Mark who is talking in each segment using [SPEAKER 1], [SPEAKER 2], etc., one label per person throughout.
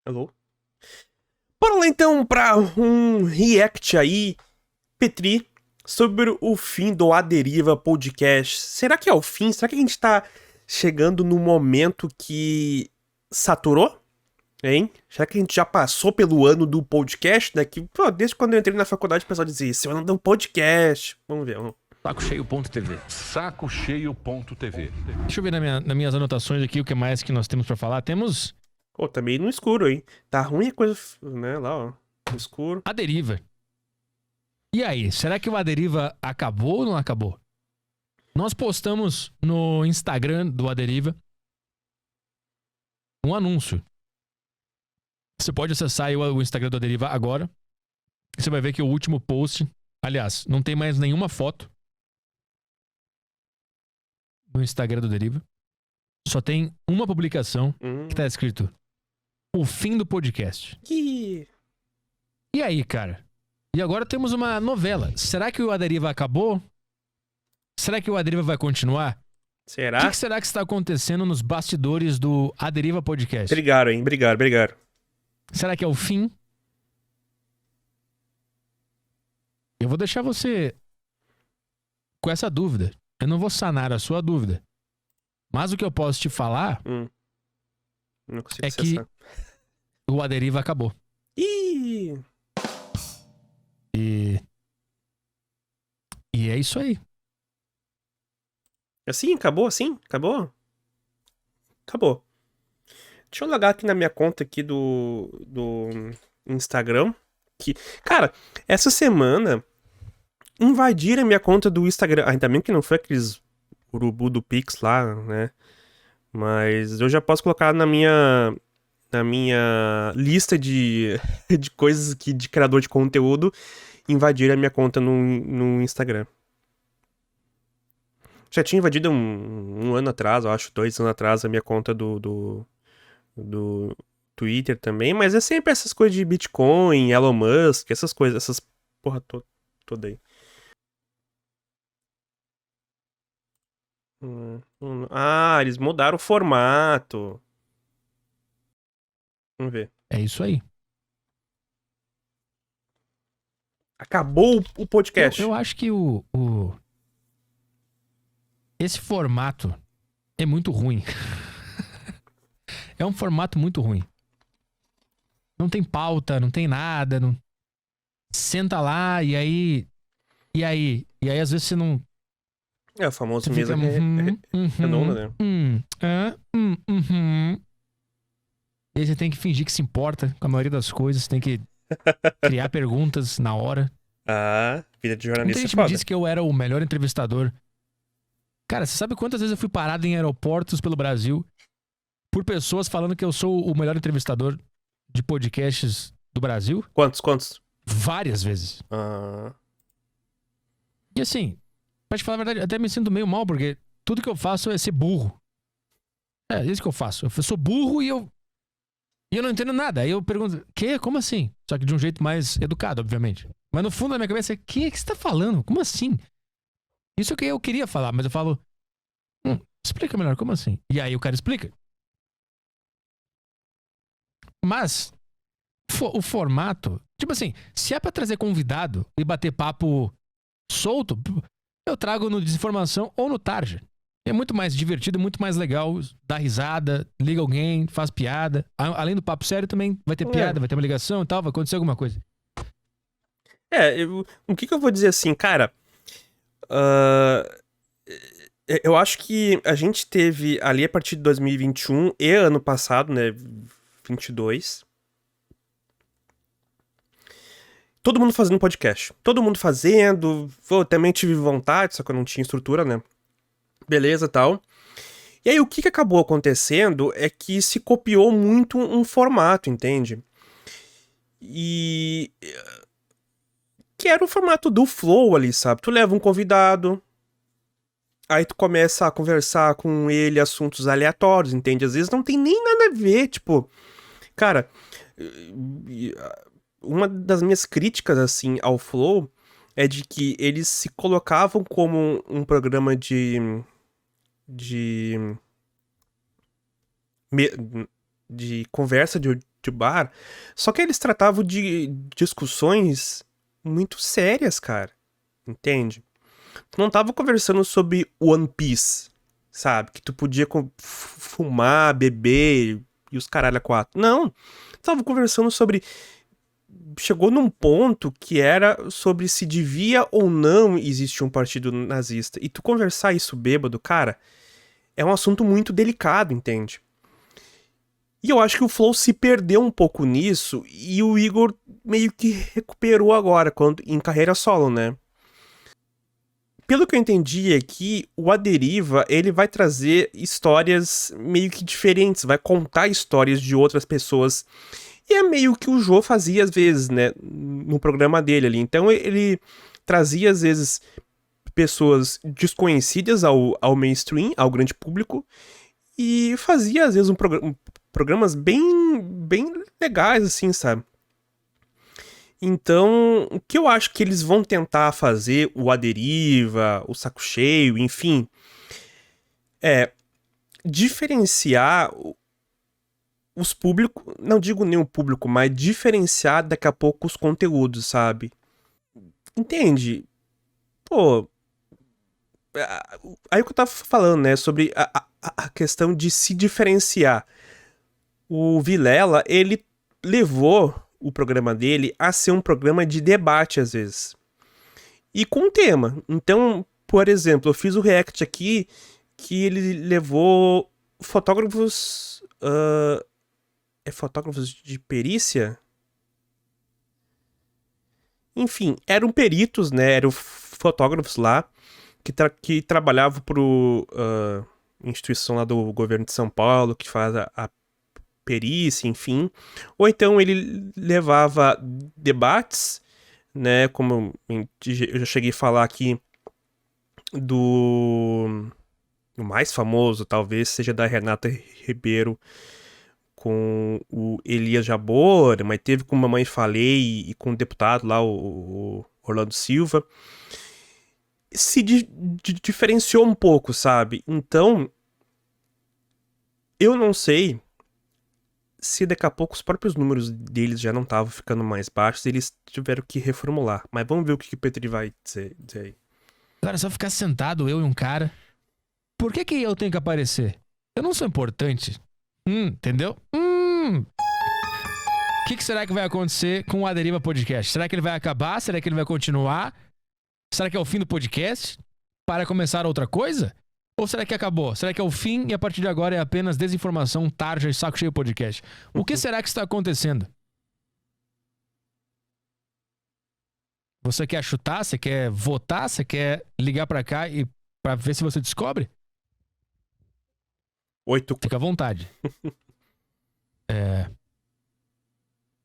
[SPEAKER 1] Alô? Bora lá então pra um react aí, Petri, sobre o fim do A Deriva Podcast. Será que é o fim? Será que a gente tá chegando no momento que saturou? Hein? Será que a gente já passou pelo ano do podcast, né? Que, pô, desde quando eu entrei na faculdade o pessoal dizia, esse é o ano do podcast. Vamos ver, vamos.
[SPEAKER 2] Sacocheio.tv.
[SPEAKER 3] Sacocheio.tv.
[SPEAKER 2] Deixa eu ver nas minhas anotações aqui o que mais que nós temos pra falar. Temos
[SPEAKER 1] Pô, tá meio no escuro, hein? Tá ruim a coisa, né? Lá, ó, no escuro.
[SPEAKER 2] a deriva. E aí, será que o A Deriva acabou ou não acabou? Nós postamos no Instagram do A Deriva um anúncio. Você pode acessar aí o Instagram do A Deriva agora. Você vai ver que o último post, aliás, não tem mais nenhuma foto no Instagram do Deriva. Só tem uma publicação que tá escrito o fim do podcast.
[SPEAKER 1] Que...
[SPEAKER 2] E aí, cara? E agora temos uma novela. Será que o A Deriva acabou? Será que o A Deriva vai continuar? O
[SPEAKER 1] Será?
[SPEAKER 2] que será que está acontecendo nos bastidores do A Deriva Podcast?
[SPEAKER 1] Brigaram, hein? Brigaram.
[SPEAKER 2] Será que é o fim? Eu vou deixar você com essa dúvida. Eu não vou sanar a sua dúvida. Mas o que eu posso te falar
[SPEAKER 1] Não consigo
[SPEAKER 2] é que
[SPEAKER 1] acessar.
[SPEAKER 2] o A Deriva acabou.
[SPEAKER 1] Ih!
[SPEAKER 2] E é isso aí.
[SPEAKER 1] Assim? Acabou assim? Acabou? Acabou. Deixa eu logar aqui na minha conta aqui do Instagram. Que, cara, essa semana invadiram a minha conta do Instagram. Ainda bem que não foi aqueles urubu do Pix lá, né? Mas eu já posso colocar na minha lista de, de coisas que de criador de conteúdo invadir a minha conta no Instagram. Já tinha invadido um ano atrás, eu acho, 2 anos atrás, a minha conta do Twitter também, mas é sempre essas coisas de Bitcoin, Elon Musk, essas coisas, essas porra toda aí. Ah, eles mudaram o formato. Vamos ver.
[SPEAKER 2] É isso aí.
[SPEAKER 1] Acabou o podcast.
[SPEAKER 2] Eu acho que esse formato é muito ruim. É um formato muito ruim. Não tem pauta, não tem nada. Não... Senta lá e aí. E aí? E aí, às vezes, você não.
[SPEAKER 1] É o famoso
[SPEAKER 2] Você
[SPEAKER 1] mesa
[SPEAKER 2] fica.
[SPEAKER 1] redonda, né?
[SPEAKER 2] E aí você tem que fingir que se importa com a maioria das coisas. Você tem que criar perguntas na hora.
[SPEAKER 1] Ah, vida de
[SPEAKER 2] Muita
[SPEAKER 1] jornalista é
[SPEAKER 2] gente me
[SPEAKER 1] foda.
[SPEAKER 2] disse que eu era o melhor entrevistador. Cara, você sabe quantas vezes eu fui parado em aeroportos pelo Brasil por pessoas falando que eu sou o melhor entrevistador de podcasts do Brasil?
[SPEAKER 1] Quantos?
[SPEAKER 2] Várias vezes.
[SPEAKER 1] Ah,
[SPEAKER 2] E assim, pra te falar a verdade, eu até me sinto meio mal, porque tudo que eu faço é ser burro. É isso que eu faço. Eu sou burro e eu não entendo nada. Aí eu pergunto, quê? Como assim? Só que de um jeito mais educado, obviamente. mas no fundo da minha cabeça é, que você tá falando? Como assim? Isso é o que eu queria falar, mas eu falo, explica melhor, como assim? E aí o cara explica. Mas, o formato, tipo assim, se é pra trazer convidado e bater papo solto, eu trago no Desinformação ou no Tarja. É muito mais divertido, muito mais legal, dá risada, liga alguém, faz piada. Além do papo sério também vai ter piada, vai ter uma ligação e tal, vai acontecer alguma coisa.
[SPEAKER 1] o que eu vou dizer assim, cara? ah, eu acho que a gente teve ali a partir de 2021 e ano passado, né? 22. Todo mundo fazendo podcast. Todo mundo fazendo. Eu também tive vontade, só que eu não tinha estrutura, né? Beleza, tal. E aí o que acabou acontecendo é que se copiou muito um formato, entende? E que era o formato do Flow ali, sabe? Tu leva um convidado, aí tu começa a conversar com ele assuntos aleatórios, entende? Às vezes não tem nem nada a ver, tipo, cara, uma das minhas críticas assim ao Flow é de que eles se colocavam como um programa de de conversa de bar. Só que eles tratavam de discussões muito sérias, cara. Entende? Tu não tava conversando sobre One Piece, sabe? Que tu podia fumar, beber e os caralho a quatro. Não. Tu tava conversando sobre... Chegou num ponto que era sobre se devia ou não existir um partido nazista. E tu conversar isso bêbado, cara, é um assunto muito delicado, entende? E eu acho que o Flow se perdeu um pouco nisso e o Igor meio que recuperou agora, em carreira solo, né? Pelo que eu entendi aqui, o A Deriva, ele vai trazer histórias meio que diferentes, vai contar histórias de outras pessoas. E é meio que o Jô fazia às vezes, né, no programa dele ali. Então ele trazia às vezes pessoas desconhecidas ao mainstream, ao grande público, e fazia às vezes programas bem legais, assim, sabe? Então, o que eu acho que eles vão tentar fazer, o A Deriva, o Saco Cheio, enfim, é diferenciar os públicos, não digo nem o público, mas diferenciar daqui a pouco os conteúdos, sabe? Entende? Pô, aí o que eu tava falando, né, sobre a questão de se diferenciar. O Vilela, ele levou o programa dele a ser um programa de debate, às vezes. E com tema. Então, por exemplo, eu fiz o react aqui que ele levou fotógrafos... fotógrafos de perícia? Enfim, eram peritos, né? Eram fotógrafos lá que trabalhavam pro instituição lá do governo de São Paulo, que faz a perícia, enfim. Ou então ele levava debates, né? Como eu já cheguei a falar aqui do... O mais famoso, talvez, seja da Renata Ribeiro com o Elias Jabor, mas teve com Mamãe Falei e com o deputado lá, o Orlando Silva. Se diferenciou um pouco, sabe? Então, eu não sei se daqui a pouco os próprios números deles já não estavam ficando mais baixos, eles tiveram que reformular. Mas vamos ver o que o Petri vai dizer aí.
[SPEAKER 2] Agora, só ficar sentado, eu e um cara. Por que eu tenho que aparecer? Eu não sou importante. Entendeu? O que será que vai acontecer com o A Deriva Podcast? Será que ele vai acabar? Será que ele vai continuar? Será que é o fim do podcast? Para começar outra coisa? Ou será que acabou? Será que é o fim e a partir de agora é apenas desinformação, tarja e saco cheio podcast? O que será que está acontecendo? Você quer chutar? Você quer votar? Você quer ligar pra cá e pra ver se você descobre?
[SPEAKER 1] 8.
[SPEAKER 2] Fica à vontade.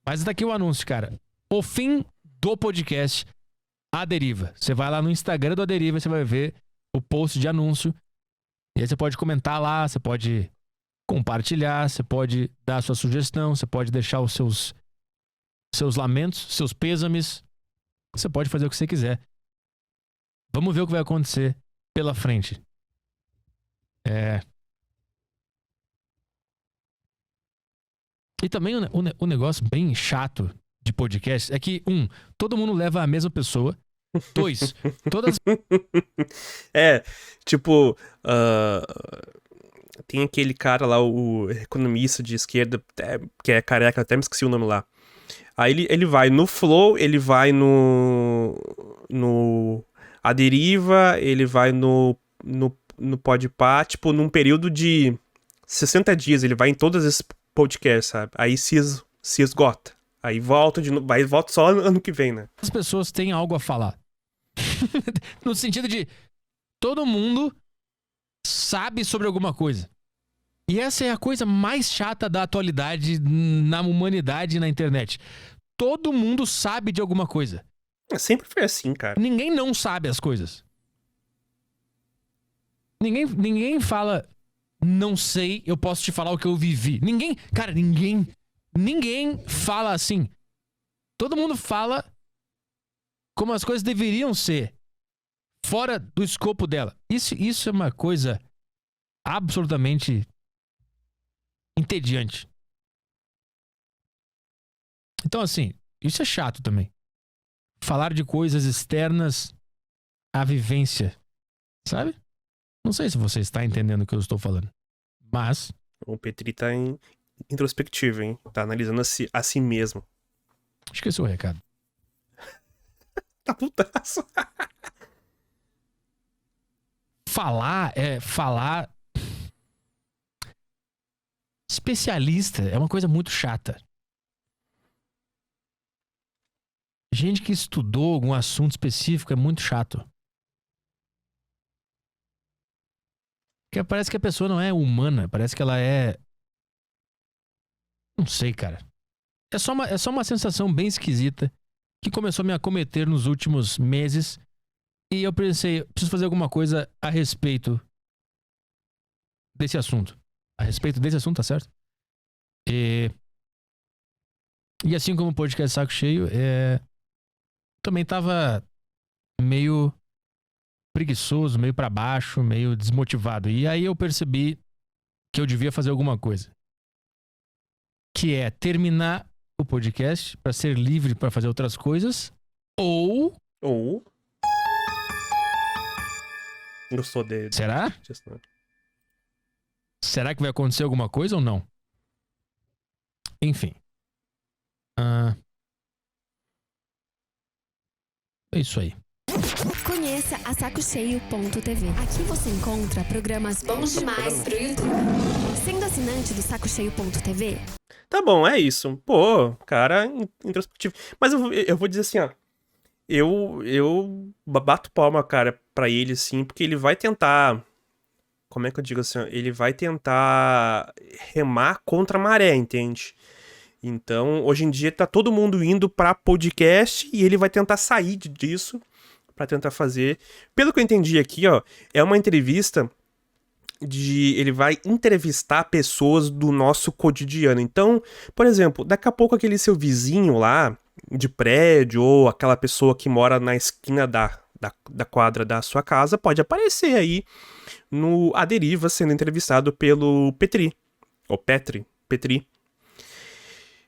[SPEAKER 2] Mas daqui o anúncio, cara. O fim do podcast A Deriva. Você vai lá no Instagram do A Deriva e você vai ver o post de anúncio. E aí você pode comentar lá, você pode compartilhar, você pode dar a sua sugestão, você pode deixar os seus lamentos, seus pêsames. Você pode fazer o que você quiser. Vamos ver o que vai acontecer pela frente. E também o negócio bem chato de podcast é que, todo mundo leva a mesma pessoa. 2, todas...
[SPEAKER 1] Tipo, tem aquele cara lá, o economista de esquerda, que é careca, até me esqueci o nome lá. Aí ele vai no Flow, ele vai no A Deriva, ele vai no Podpah, tipo, num período de 60 dias, ele vai em todos esses podcasts, sabe? Aí se esgota. Aí volta volta só ano que vem, né?
[SPEAKER 2] As pessoas têm algo a falar. No sentido de todo mundo sabe sobre alguma coisa. E essa é a coisa mais chata da atualidade na humanidade e na internet. Todo mundo sabe de alguma coisa.
[SPEAKER 1] Sempre foi assim, cara.
[SPEAKER 2] Ninguém não sabe as coisas. Ninguém fala, não sei, eu posso te falar o que eu vivi. Ninguém fala assim. Todo mundo fala como as coisas deveriam ser, fora do escopo dela. Isso é uma coisa absolutamente entediante. Então, assim, isso é chato também. Falar de coisas externas à vivência, sabe? Não sei se você está entendendo o que eu estou falando. Mas,
[SPEAKER 1] O Petri tá introspectivo, hein? Tá analisando a si mesmo.
[SPEAKER 2] acho que esse é o recado.
[SPEAKER 1] Tá putaço.
[SPEAKER 2] Falar. Especialista é uma coisa muito chata. Gente que estudou algum assunto específico é muito chato. Porque parece que a pessoa não é humana, parece que ela é. Não sei, cara. É só uma sensação bem esquisita que começou a me acometer nos últimos meses. E eu pensei, preciso fazer alguma coisa a respeito desse assunto. A respeito desse assunto, tá certo? E assim como o podcast Saco Cheio, também tava meio preguiçoso, meio pra baixo, meio desmotivado. E aí eu percebi que eu devia fazer alguma coisa. Que é terminar o podcast pra ser livre pra fazer outras coisas. Ou...
[SPEAKER 1] Gostou dele.
[SPEAKER 2] Será? Será que vai acontecer alguma coisa ou não? Enfim. É isso aí.
[SPEAKER 4] Conheça a sacocheio.tv. Aqui você encontra programas bons demais pro YouTube. Sendo assinante do sacocheio.tv,
[SPEAKER 1] Tá bom, é isso. Pô, cara introspectivo. Mas eu vou dizer assim, ó. Eu bato palma, cara, pra ele, assim, porque ele vai tentar... Como é que eu digo assim? Ó, ele vai tentar remar contra a maré, entende? Então, hoje em dia tá todo mundo indo pra podcast e ele vai tentar sair disso pra tentar fazer. Pelo que eu entendi aqui, ó, é uma entrevista ele vai entrevistar pessoas do nosso cotidiano. Então, por exemplo, daqui a pouco aquele seu vizinho lá de prédio ou aquela pessoa que mora na esquina da quadra da sua casa pode aparecer aí no A Deriva sendo entrevistado pelo Petri. Ou Petri.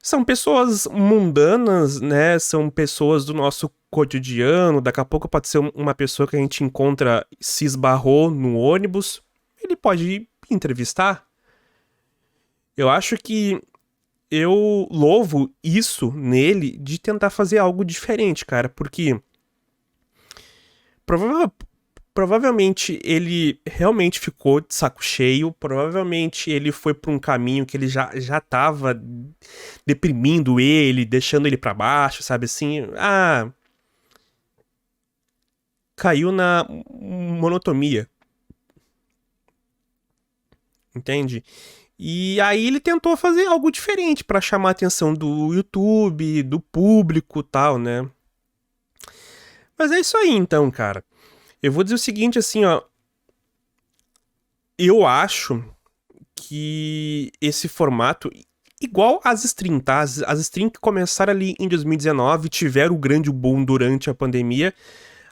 [SPEAKER 1] São pessoas mundanas, né? São pessoas do nosso cotidiano. Daqui a pouco pode ser uma pessoa que a gente encontra, se esbarrou no ônibus. Ele pode entrevistar. Eu acho que eu louvo isso nele de tentar fazer algo diferente, cara. Porque provavelmente ele realmente ficou de saco cheio. Provavelmente ele foi pra um caminho que ele já tava deprimindo ele, deixando ele pra baixo, sabe assim? Caiu na monotonia. Entende? E aí ele tentou fazer algo diferente pra chamar a atenção do YouTube, do público, tal, né? Mas é isso aí então, cara. Eu vou dizer o seguinte, assim, ó. Eu acho que esse formato, igual as stream, tá? As stream que começaram ali em 2019, tiveram o grande boom durante a pandemia,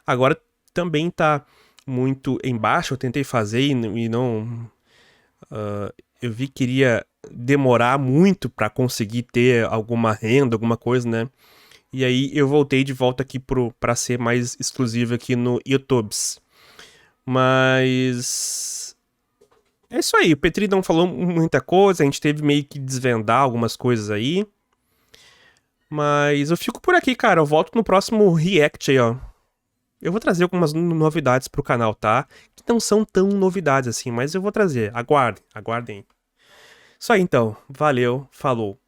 [SPEAKER 1] agora também tá muito embaixo. Eu tentei fazer e não... eu vi que iria demorar muito pra conseguir ter alguma renda, alguma coisa, né? E aí eu voltei de volta aqui pra ser mais exclusivo aqui no YouTube. Mas... é isso aí, o Petri não falou muita coisa, a gente teve meio que desvendar algumas coisas aí. Mas eu fico por aqui, cara, eu volto no próximo React aí, ó. Eu vou trazer algumas novidades pro canal, tá? Que não são tão novidades assim, mas eu vou trazer. Aguardem. Isso aí então, valeu, falou.